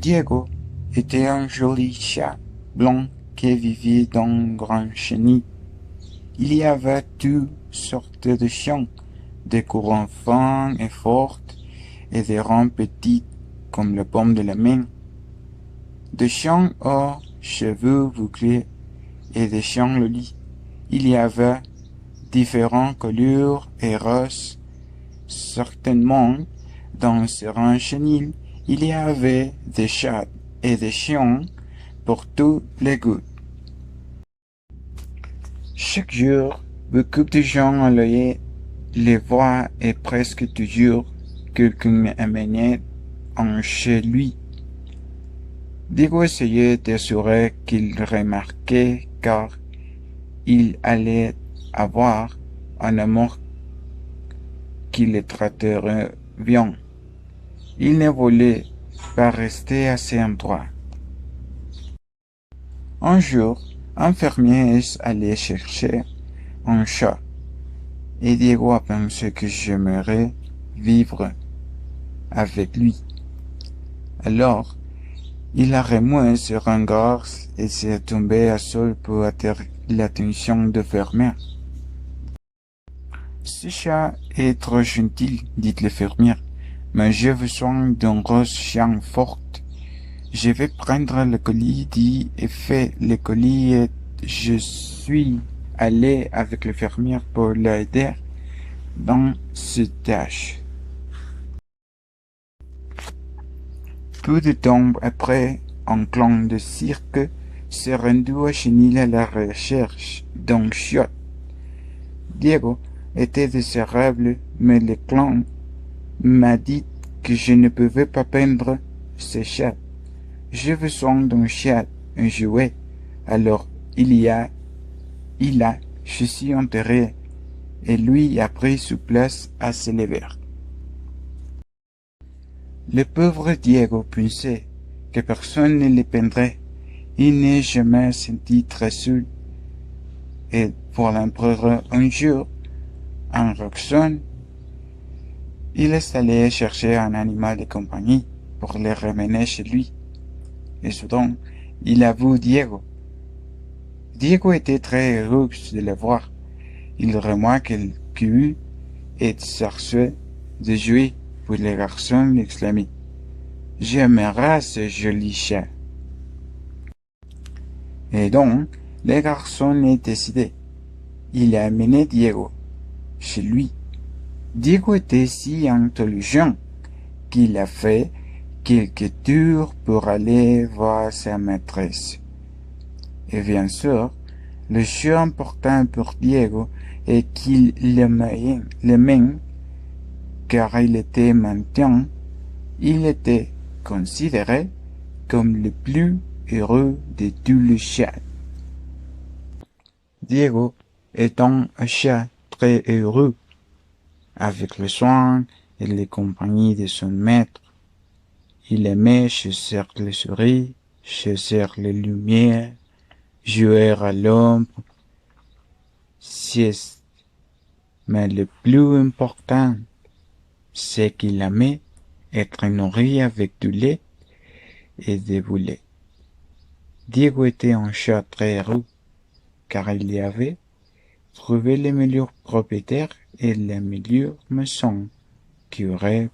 Diego était un joli chat blanc qui vivait dans un grand chenil. Il y avait toutes sortes de chiens, des courants fins et forts, et des rangs petits comme la paume de la main. Des chiens aux cheveux bouclés et des chiens lolis. Il y avait différentes couleurs et races. Certainement, dans ce rang chenil, il y avait des chats et des chiens pour tous les goûts. Chaque jour, beaucoup de gens allaient les voir et presque toujours quelqu'un amenait un chez lui. Diego essayait d'assurer qu'il remarquait car il allait avoir un amour qui le traiterait bien. Il ne voulait pas rester à cet endroit. Un jour, un fermier est allé chercher un chat, et Diego a pensé que j'aimerais vivre avec lui. Alors, il a remué ses regards et s'est tombé à sol pour attirer l'attention du fermier. Ce chat est trop gentil, dit le fermier, mais j'ai besoin d'un gros chien fort. Je vais prendre le colis, dit et fait le colis et je suis allé avec le fermier pour l'aider dans cette tâche. Peu de temps après, un clan de cirque s'est rendu à Chenil à la recherche d'un chiotte. Diego était désirable, mais le clan m'a dit que je ne pouvais pas peindre ce chat. J'ai besoin d'un chat, un jouet. Alors il a, je suis enterré, et lui a pris sa place à se lever. Le pauvre Diego pensait que personne ne le peindrait. Il n'est jamais senti très seul. Et pour l'empereur un jour, en Roxane, il est allé chercher un animal de compagnie pour le ramener chez lui. Et soudain, il a vu Diego. Diego était très heureux de le voir. Il remarque qu'il et cherchait de jouer, puis le garçon l'exclamait. J'aimerais ce joli chat. Et donc, le garçon est décidé. Il a amené Diego chez lui. Diego était si intelligent qu'il a fait quelques tours pour aller voir sa maîtresse. Et bien sûr, le jeu important pour Diego est qu'il l'aimait, car il était maintenant, il était considéré comme le plus heureux de tous les chats. Diego étant un chat très heureux, avec le soin et les compagnies de son maître. Il aimait chasser les souris, chasser les lumières, jouer à l'ombre, sieste. Mais le plus important, c'est qu'il aimait être nourri avec du lait et des boulets. Diego était un chat très heureux, car il y avait trouvé les meilleurs propriétaires et la meilleure maison qui aurait